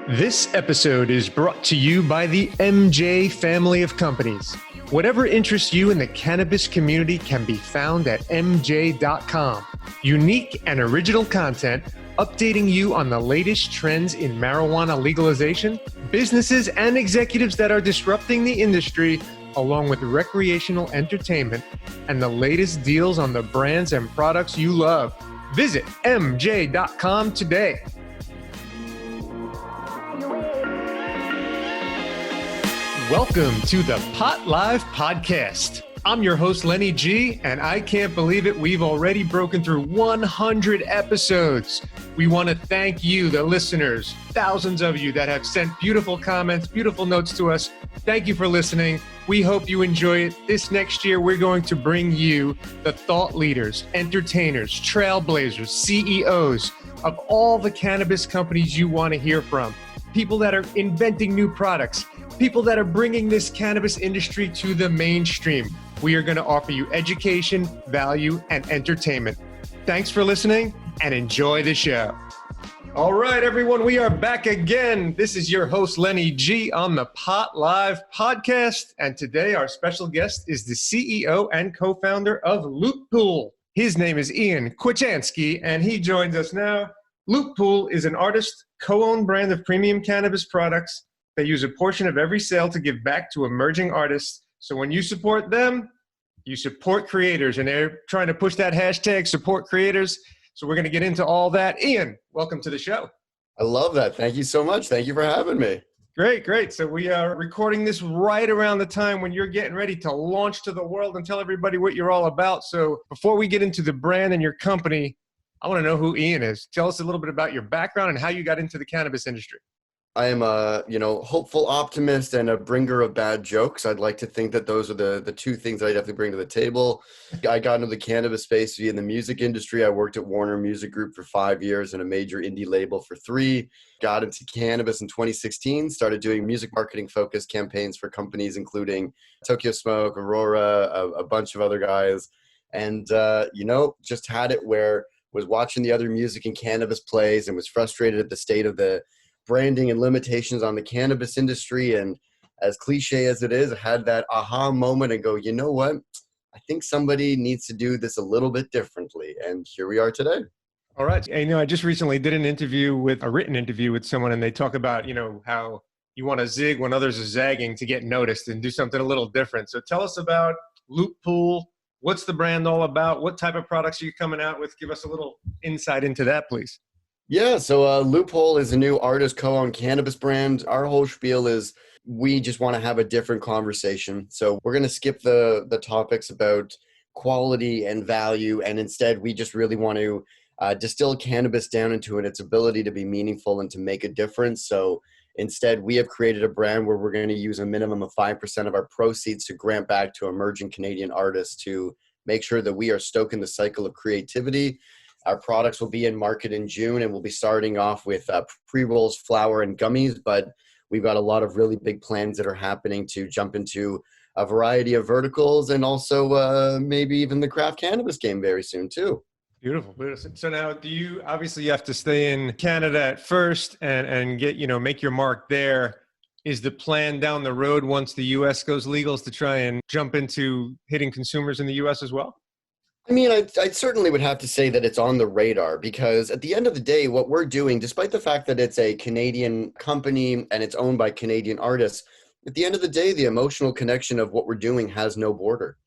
This episode is brought to you by the MJ family of companies. Whatever interests you in the cannabis community can be found at mj.com. Unique and original content updating you on the latest trends in marijuana legalization, businesses and executives that are disrupting the industry, along with recreational entertainment and the latest deals on the brands and products you love. Visit mj.com today. Welcome to the Pot Live Podcast. I'm your host, Lenny G, and I can't believe it. We've already broken through 100 episodes. We want to thank you, the listeners, thousands of you that have sent beautiful comments, beautiful notes to us. Thank you for listening. We hope you enjoy it. This next year, we're going to bring you the thought leaders, entertainers, trailblazers, CEOs of all the cannabis companies you want to hear from. People that are inventing new products, people that are bringing this cannabis industry to the mainstream. We are going to offer you education, value, and entertainment. Thanks for listening and enjoy the show. All right, everyone, we are back again. This is your host, Lenny G, on the Pot Live Podcast. And today our special guest is the CEO and co-founder of Loop Pool. His name is Ian Kwechansky, and he joins us now. Loop Pool is an artist, co-owned brand of premium cannabis products. They use a portion of every sale to give back to emerging artists. So when you support them, you support creators, and they're trying to push that hashtag support creators. So we're going to get into all that. Ian, welcome to the show. I love that. Thank you so much. Thank you for having me. Great. So we are recording this right around the time when you're getting ready to launch to the world and tell everybody what you're all about. So before we get into the brand and your company, I want to know who Ian is. Tell us a little bit about your background and how you got into the cannabis industry. I am a, hopeful optimist and a bringer of bad jokes. I'd like to think that those are the two things that I definitely bring to the table. I got into the cannabis space via the music industry. I worked at Warner Music Group for 5 years and a major indie label for 3. Got into cannabis in 2016, started doing music marketing focused campaigns for companies including Tokyo Smoke, Aurora, a bunch of other guys. And, just had it where was watching the other music and cannabis plays and was frustrated at the state of the branding and limitations on the cannabis industry. And as cliche as it is, I had that aha moment and go, you know what? I think somebody needs to do this a little bit differently. And here we are today. All right. I just recently did a written interview with someone, and they talk about, how you want to zig when others are zagging to get noticed and do something a little different. So tell us about Loop Pool. What's the brand all about? What type of products are you coming out with? Give us a little insight into that, please. Yeah, so Loop Pool is a new artist co-owned cannabis brand. Our whole spiel is we just want to have a different conversation. So we're going to skip the topics about quality and value, and instead we just really want to distill cannabis down into its ability to be meaningful and to make a difference. So instead, we have created a brand where we're going to use a minimum of 5% of our proceeds to grant back to emerging Canadian artists to make sure that we are stoking the cycle of creativity. Our products will be in market in June, and we'll be starting off with pre-rolls, flower, and gummies, but we've got a lot of really big plans that are happening to jump into a variety of verticals and also maybe even the craft cannabis game very soon too. Beautiful. So now you have to stay in Canada at first and get, make your mark there. Is the plan down the road once the US goes legal is to try and jump into hitting consumers in the US as well? I mean, I certainly would have to say that it's on the radar, because at the end of the day, what we're doing, despite the fact that it's a Canadian company and it's owned by Canadian artists, at the end of the day, the emotional connection of what we're doing has no border.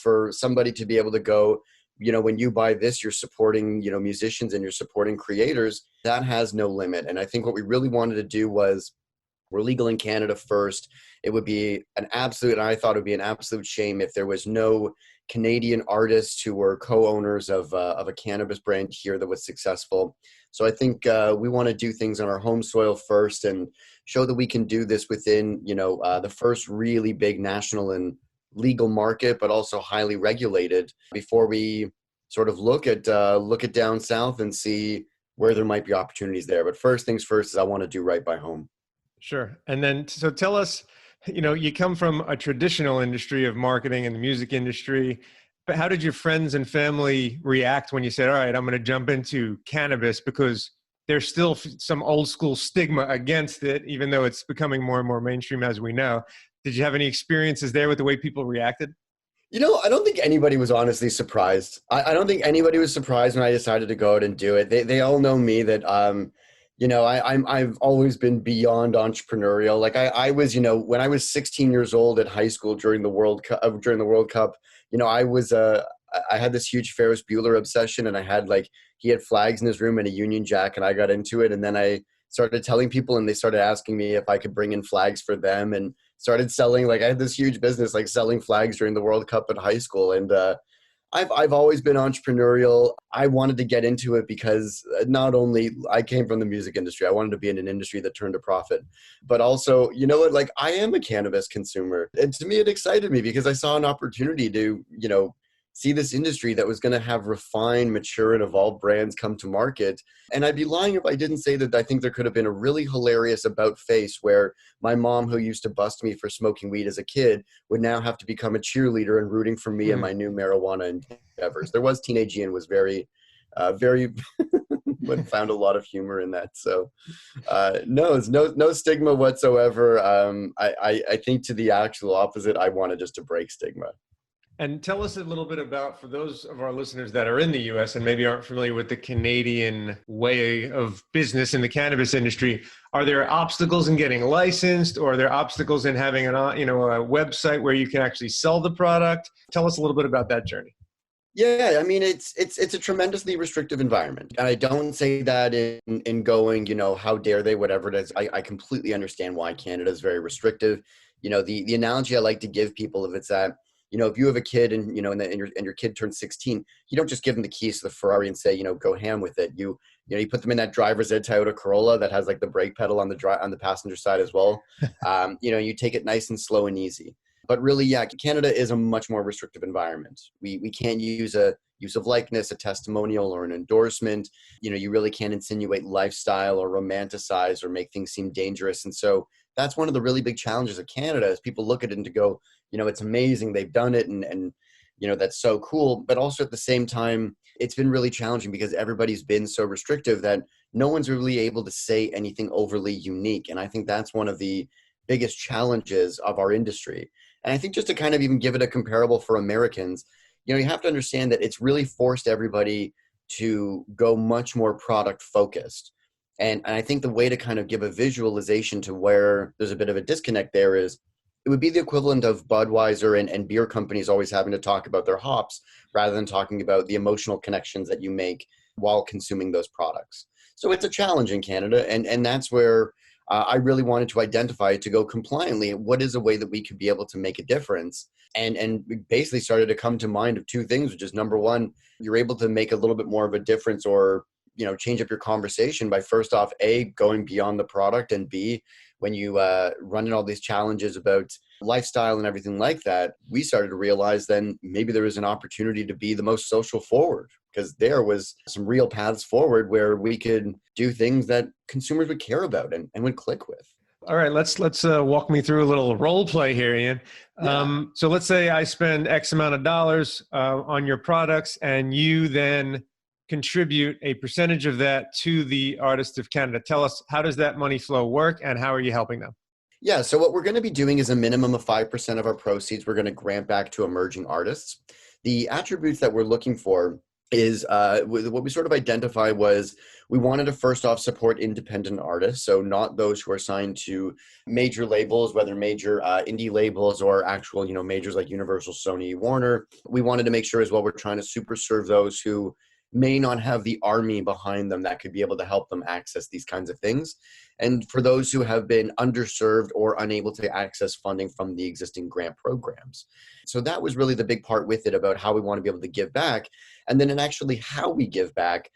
For somebody to be able to go, when you buy this, you're supporting, musicians and you're supporting creators, that has no limit. And I think what we really wanted to do was, we're legal in Canada first. It would be I thought it would be an absolute shame if there was no Canadian artists who were co-owners of a cannabis brand here that was successful. So I think we want to do things on our home soil first and show that we can do this within, the first really big national and legal market, but also highly regulated, before we sort of look at down south and see where there might be opportunities there. But first things first is I want to do right by home. Sure. And then, so tell us, you come from a traditional industry of marketing and the music industry, but how did your friends and family react when you said, all right, I'm going to jump into cannabis? Because there's still some old school stigma against it, even though it's becoming more and more mainstream, as we know. Did you have any experiences there with the way people reacted? I don't think anybody was honestly surprised. I don't think anybody was surprised when I decided to go out and do it. They all know me that, I've always been beyond entrepreneurial. Like I was, when I was 16 years old at high school during the World Cup, I had this huge Ferris Bueller obsession, and I had he had flags in his room and a Union Jack, and I got into it. And then I started telling people, and they started asking me if I could bring in flags for them, and started selling. I had this huge business, selling flags during the World Cup at high school. And I've always been entrepreneurial. I wanted to get into it because not only I came from the music industry, I wanted to be in an industry that turned a profit, but also, I am a cannabis consumer. And to me, it excited me because I saw an opportunity to, see this industry that was going to have refined, mature, and evolved brands come to market. And I'd be lying if I didn't say that I think there could have been a really hilarious about face where my mom, who used to bust me for smoking weed as a kid, would now have to become a cheerleader and rooting for me and my new marijuana endeavors. There was teenage Ian was very, found a lot of humor in that. So no stigma whatsoever. I think to the actual opposite, I wanted just to break stigma. And tell us a little bit about, for those of our listeners that are in the US and maybe aren't familiar with the Canadian way of business in the cannabis industry, are there obstacles in getting licensed, or are there obstacles in having a website where you can actually sell the product? Tell us a little bit about that journey. Yeah, I mean, it's a tremendously restrictive environment. And I don't say that in going, how dare they, whatever it is. I completely understand why Canada is very restrictive. The analogy I like to give people, if it's that, if you have a kid and, and your kid turns 16, you don't just give them the keys to the Ferrari and say, go ham with it. You put them in that driver's ed Toyota Corolla that has the brake pedal on the passenger side as well. You take it nice and slow and easy. But really, yeah, Canada is a much more restrictive environment. We can't use a use of likeness, a testimonial, or an endorsement. You really can't insinuate lifestyle or romanticize or make things seem dangerous. And so that's one of the really big challenges of Canada, is people look at it and to go, it's amazing they've done it, and that's so cool. But also at the same time, it's been really challenging because everybody's been so restrictive that no one's really able to say anything overly unique. And I think that's one of the biggest challenges of our industry. And I think just to kind of even give it a comparable for Americans, you have to understand that it's really forced everybody to go much more product focused. And I think the way to kind of give a visualization to where there's a bit of a disconnect there is, it would be the equivalent of Budweiser and beer companies always having to talk about their hops rather than talking about the emotional connections that you make while consuming those products. So it's a challenge in Canada. And that's where I really wanted to identify, to go compliantly, what is a way that we could be able to make a difference. And we basically started to come to mind of two things, which is, number one, you're able to make a little bit more of a difference, or change up your conversation by, first off, A, going beyond the product, and B, when you run into all these challenges about lifestyle and everything like that, we started to realize then maybe there was an opportunity to be the most social forward, because there was some real paths forward where we could do things that consumers would care about and would click with. All right, let's walk me through a little role play here, Ian. Yeah. So let's say I spend X amount of dollars on your products, and you then contribute a percentage of that to the Artists of Canada. Tell us, how does that money flow work, and how are you helping them? Yeah, so what we're going to be doing is a minimum of 5% of our proceeds we're going to grant back to emerging artists. The attributes that we're looking for is what we sort of identified was, we wanted to first off support independent artists, so not those who are signed to major labels, whether major indie labels or actual majors like Universal, Sony, Warner. We wanted to make sure as well we're trying to super serve those who may not have the army behind them that could be able to help them access these kinds of things. And for those who have been underserved or unable to access funding from the existing grant programs. So that was really the big part with it, about how we want to be able to give back. And then in actually how we give back,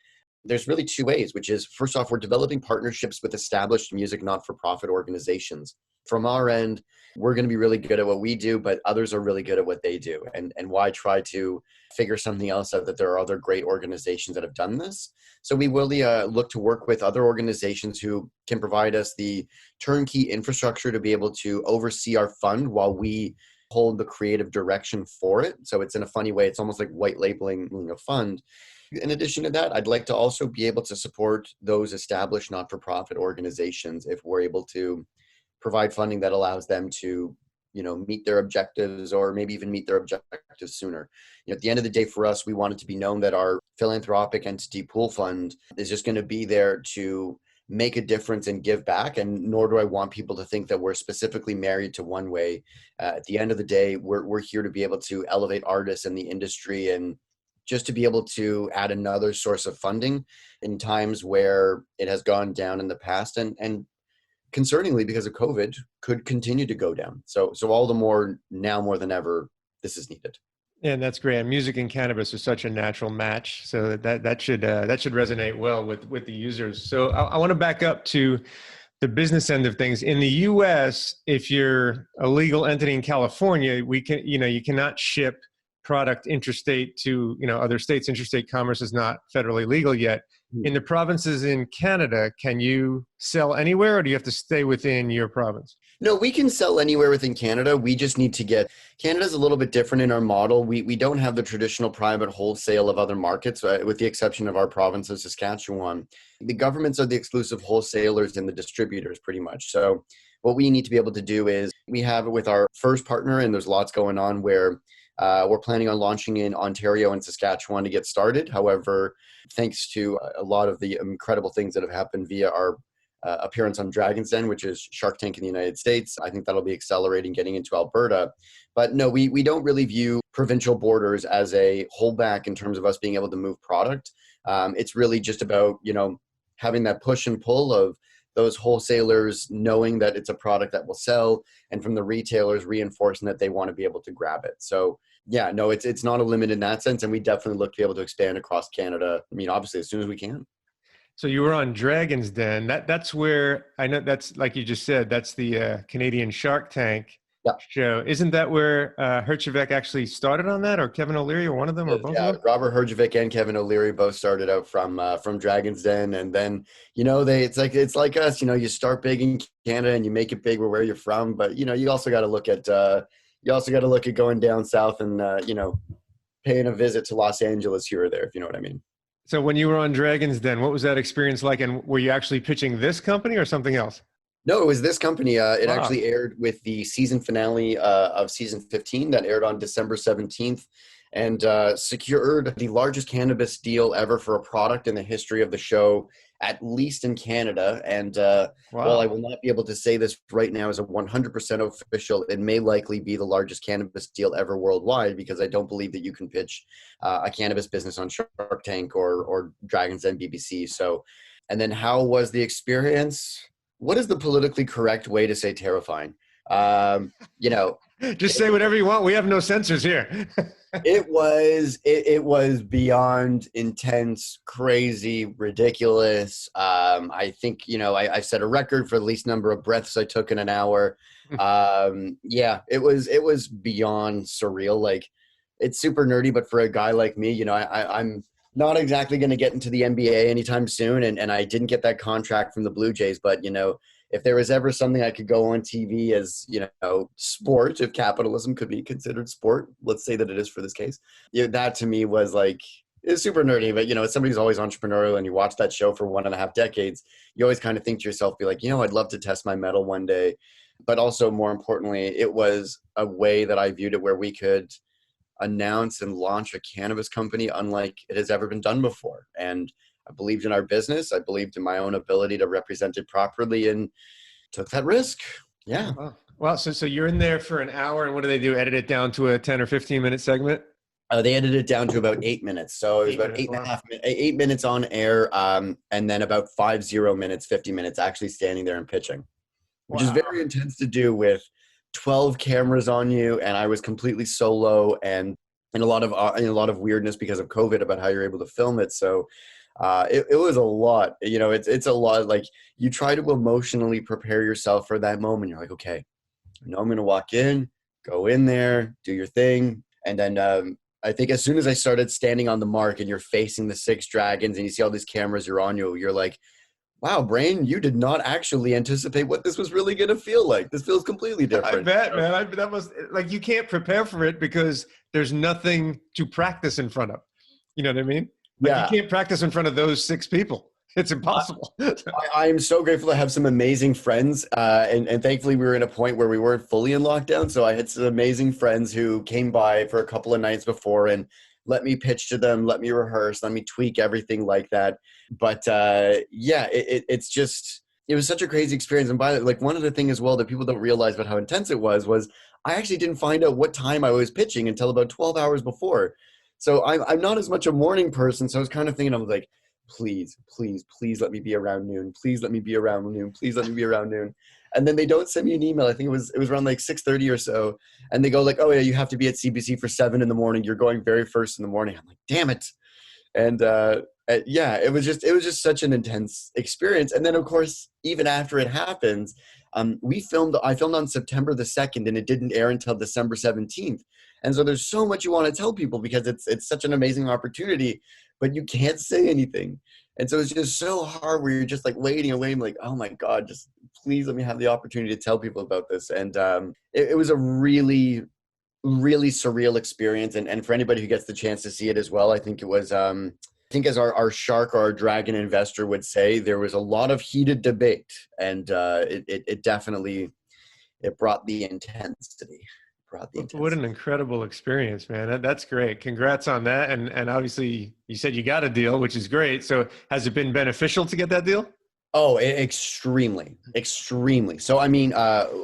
there's really two ways, which is, first off, we're developing partnerships with established music not-for-profit organizations. From our end, we're going to be really good at what we do, but others are really good at what they do. And why try to figure something else out that there are other great organizations that have done this? So we will look to work with other organizations who can provide us the turnkey infrastructure to be able to oversee our fund while we hold the creative direction for it. So it's, in a funny way, it's almost like white labeling a fund. In addition to that, I'd like to also be able to support those established not-for-profit organizations if we're able to provide funding that allows them to, meet their objectives or maybe even meet their objectives sooner. At the end of the day, for us, we want it to be known that our philanthropic entity Pool Fund is just going to be there to make a difference and give back. And nor do I want people to think that we're specifically married to one way. At the end of the day, we're here to be able to elevate artists in the industry and just to be able to add another source of funding in times where it has gone down in the past and concerningly because of COVID could continue to go down. So all the more now more than ever, this is needed. Yeah, and that's great. And music and cannabis are such a natural match, so that should resonate well with the users. So I want to back up to the business end of things. In the U.S., if you're a legal entity in California, you cannot ship product interstate to other states. Interstate commerce is not federally legal yet. In the provinces in Canada, can you sell anywhere, or do you have to stay within your province? No, we can sell anywhere within Canada. We just need to Canada's a little bit different in our model. We don't have the traditional private wholesale of other markets, with the exception of our province of Saskatchewan. The governments are the exclusive wholesalers and the distributors pretty much. So what we need to be able to do is we have it with our first partner, and there's lots going on where we're planning on launching in Ontario and Saskatchewan to get started. However, thanks to a lot of the incredible things that have happened via our appearance on Dragon's Den, which is Shark Tank in the United States, I think that'll be accelerating getting into Alberta. But no, we don't really view provincial borders as a holdback in terms of us being able to move product. It's really just about, having that push and pull of those wholesalers knowing that it's a product that will sell, and from the retailers reinforcing that they want to be able to grab it. So yeah, no, it's not a limit in that sense. And we definitely look to be able to expand across Canada. I mean, obviously, as soon as we can. So you were on Dragon's Den. That's where, I know, that's like you just said, that's the Canadian Shark Tank show. Isn't that where Herjavec actually started on that, or Kevin O'Leary, or one of them, or both of them? Robert Herjavec and Kevin O'Leary both started out from Dragon's Den, and then it's like us. You start big in Canada and you make it big where you're from, but you also got to look at going down south and paying a visit to Los Angeles here or there, if you know what I mean. So when you were on Dragon's Den, what was that experience like? And were you actually pitching this company or something else? No, it was this company. It actually aired with the season finale of season 15 that aired on December 17th and secured the largest cannabis deal ever for a product in the history of the show, at least in Canada. And while I will not be able to say this right now as a 100% official, it may likely be the largest cannabis deal ever worldwide, because I don't believe that you can pitch a cannabis business on Shark Tank or Dragon's Den BBC. So, and then how was the experience? What is the politically correct way to say terrifying? Just say whatever you want. We have no censors here. It was beyond intense, crazy, ridiculous. I think, I set a record for the least number of breaths I took in an hour. It was beyond surreal. Like, it's super nerdy, but for a guy like me, I'm not exactly going to get into the NBA anytime soon. And I didn't get that contract from the Blue Jays, but, if there was ever something I could go on TV as, sport, if capitalism could be considered sport, let's say that it is for this case, that to me was like, it's super nerdy. But, as somebody who's always entrepreneurial and you watch that show for 1.5 decades, you always kind of think to yourself, be like, I'd love to test my mettle one day. But also, more importantly, it was a way that I viewed it where we could announce and launch a cannabis company unlike it has ever been done before. And I believed in our business. I believed in my own ability to represent it properly and took that risk. Yeah. Well, so you're in there for an hour, and what do they do? Edit it down to a 10 or 15 minute segment? They edited it down to about 8 minutes. So it was about 8 minutes on air. And then about 50 minutes actually standing there and pitching, which is very intense to do with 12 cameras on you. And I was completely solo and a lot of weirdness because of COVID about how you're able to film it. So it was a lot, it's a lot. Like, you try to emotionally prepare yourself for that moment. You're like, okay, I know I'm going to walk in, go in there, do your thing. And then I think as soon as I started standing on the mark and you're facing the 6 dragons and you see all these cameras are on you, you're like, wow, brain, you did not actually anticipate what this was really going to feel like. This feels completely different. I bet, man. That was like, you can't prepare for it because there's nothing to practice in front of. You know what I mean? Like you Yeah. can't practice in front of those 6 people. It's impossible. I am so grateful to have some amazing friends. And thankfully we were in a point where we weren't fully in lockdown. So I had some amazing friends who came by for a couple of nights before and let me pitch to them, let me rehearse, let me tweak everything like that. But yeah, it's just, it was such a crazy experience. And by the like, one other thing as well that people don't realize about how intense it was I actually didn't find out what time I was pitching until about 12 hours before. So I'm not as much a morning person. So I was kind of thinking, I was like, please, please, please let me be around noon. Please let me be around noon. Please let me be around noon. And then they don't send me an email. I think it was around like 6:30 or so. And they go like, oh yeah, you have to be at CBC for 7 in the morning. You're going very first in the morning. I'm like, damn it. And yeah, it was just such an intense experience. And then of course, even after it happens, I filmed on September the 2nd and it didn't air until December 17th. And so there's so much you want to tell people because it's such an amazing opportunity, but you can't say anything. And so it's just so hard where you're just like waiting and waiting, like, oh my God, just please let me have the opportunity to tell people about this. And it was a really, really surreal experience. And for anybody who gets the chance to see it as well, I think it was, I think as our shark or our dragon investor would say, there was a lot of heated debate and it definitely, it brought the intensity. What an incredible experience, man. That's great. Congrats on that. And obviously you said you got a deal, which is great. So has it been beneficial to get that deal? Oh, extremely, extremely. So, I mean,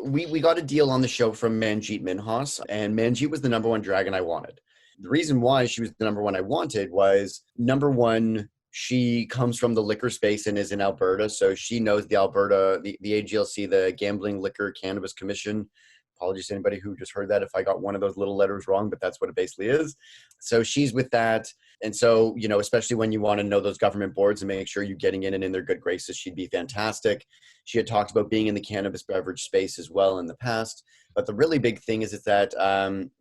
we got a deal on the show from Manjeet Minhas, and Manjeet was the number one dragon I wanted. The reason why she was the number one I wanted was, number one, she comes from the liquor space and is in Alberta, so she knows the Alberta, the AGLC, the Gambling Liquor Cannabis Commission. Apologies to anybody who just heard that if I got one of those little letters wrong, but that's what it basically is. So she's with that. And so, you know, especially when you want to know those government boards and make sure you're getting in and in their good graces, she'd be fantastic. She had talked about being in the cannabis beverage space as well in the past. But the really big thing is that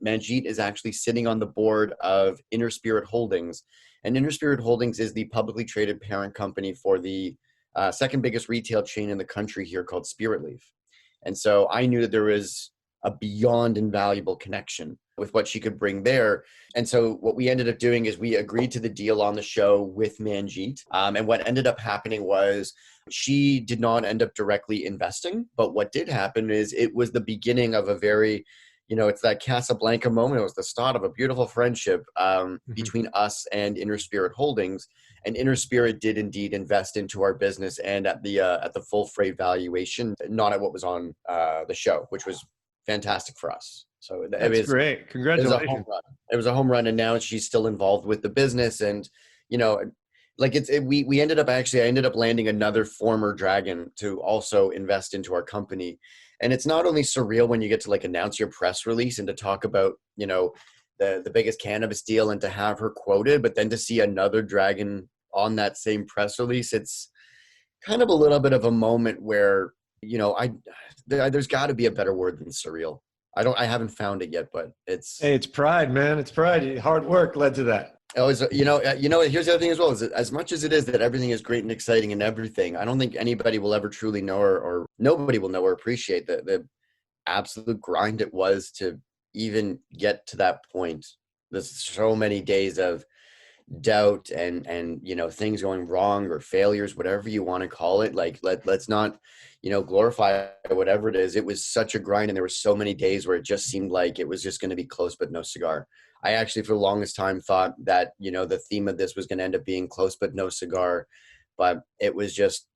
Manjeet is actually sitting on the board of Inner Spirit Holdings. And Inner Spirit Holdings is the publicly traded parent company for the second biggest retail chain in the country here called Spirit Leaf. And so I knew that there was a beyond invaluable connection with what she could bring there. And so what we ended up doing is we agreed to the deal on the show with Manjeet. And what ended up happening was she did not end up directly investing. But what did happen is it was the beginning of a very, you know, it's that Casablanca moment. It was the start of a beautiful friendship between us and Inner Spirit Holdings. And Inner Spirit did indeed invest into our business and at the full freight valuation, not at what was on the show, which was fantastic for us. So That's great. Congratulations. It was a home run. And now she's still involved with the business. And, you know, like we ended up I ended up landing another former dragon to also invest into our company. And it's not only surreal when you get to like announce your press release and to talk about, you know, the biggest cannabis deal and to have her quoted, but then to see another dragon on that same press release, it's kind of a little bit of a moment where, you know, there's got to be a better word than surreal. I haven't found it yet, but it's pride, man. It's pride. Hard work led to that. Here's the other thing as well, is that as much as it is that everything is great and exciting and everything, I don't think anybody will ever truly know or nobody will know or appreciate the absolute grind it was to even get to that point. There's so many days of doubt and you know, things going wrong or failures, whatever you want to call it. Like let's not, you know, glorify whatever it is. It was such a grind, and there were so many days where it just seemed like it was just going to be close but no cigar. I actually for the longest time thought that, you know, the theme of this was going to end up being close but no cigar, but it was just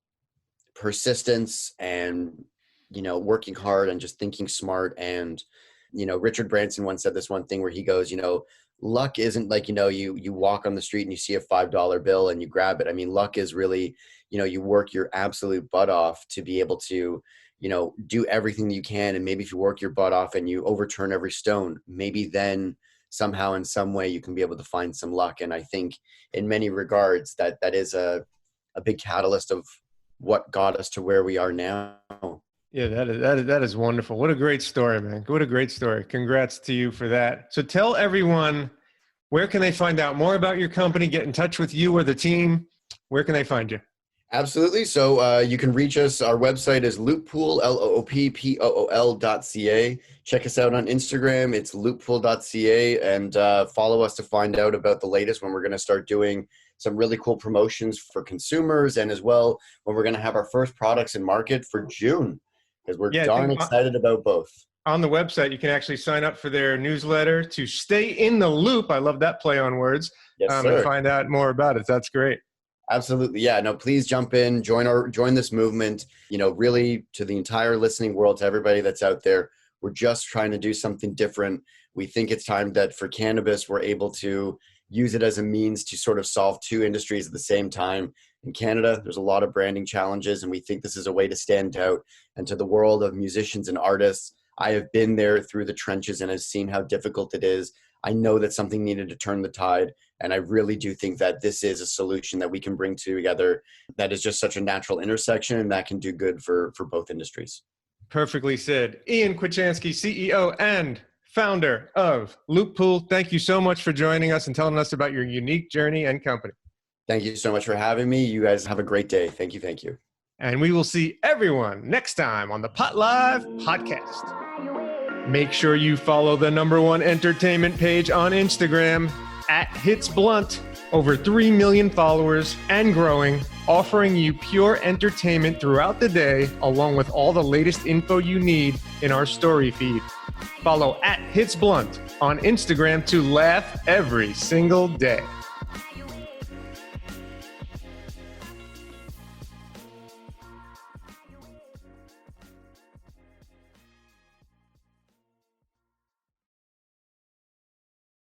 persistence and, you know, working hard and just thinking smart. And, you know, Richard Branson once said this one thing where he goes, you know, luck isn't like, you know, you walk on the street and you see a $5 bill and you grab it. I mean, luck is really, you know, you work your absolute butt off to be able to, you know, do everything that you can. And maybe if you work your butt off and you overturn every stone, maybe then somehow in some way you can be able to find some luck. And I think in many regards that is a big catalyst of what got us to where we are now. Yeah, that is wonderful. What a great story, man. What a great story. Congrats to you for that. So tell everyone, where can they find out more about your company, get in touch with you or the team? Where can they find you? Absolutely. So you can reach us. Our website is looppool, looppool.ca. Check us out on Instagram. It's looppool.ca, and follow us to find out about the latest when we're going to start doing some really cool promotions for consumers, and as well when we're going to have our first products in market for June, because we're darn excited about both. On the website, you can actually sign up for their newsletter to stay in the loop. I love that play on words. Yes, sir. And find out more about it. That's great. Absolutely. Yeah, no, please jump in, join this movement, really to the entire listening world, to everybody that's out there. We're just trying to do something different. We think it's time that for cannabis, we're able to use it as a means to sort of solve two industries at the same time. In Canada, there's a lot of branding challenges, and we think this is a way to stand out. And to the world of musicians and artists, I have been there through the trenches and have seen how difficult it is. I know that something needed to turn the tide. And I really do think that this is a solution that we can bring together that is just such a natural intersection and that can do good for both industries. Perfectly said. Ian Kwechansky, CEO and founder of Looppool. Thank you so much for joining us and telling us about your unique journey and company. Thank you so much for having me. You guys have a great day. Thank you. Thank you. And we will see everyone next time on the Pot Live podcast. Make sure you follow the #1 entertainment page on Instagram @HitsBlunt. Over 3 million followers and growing, offering you pure entertainment throughout the day, along with all the latest info you need in our story feed. Follow @HitsBlunt on Instagram to laugh every single day.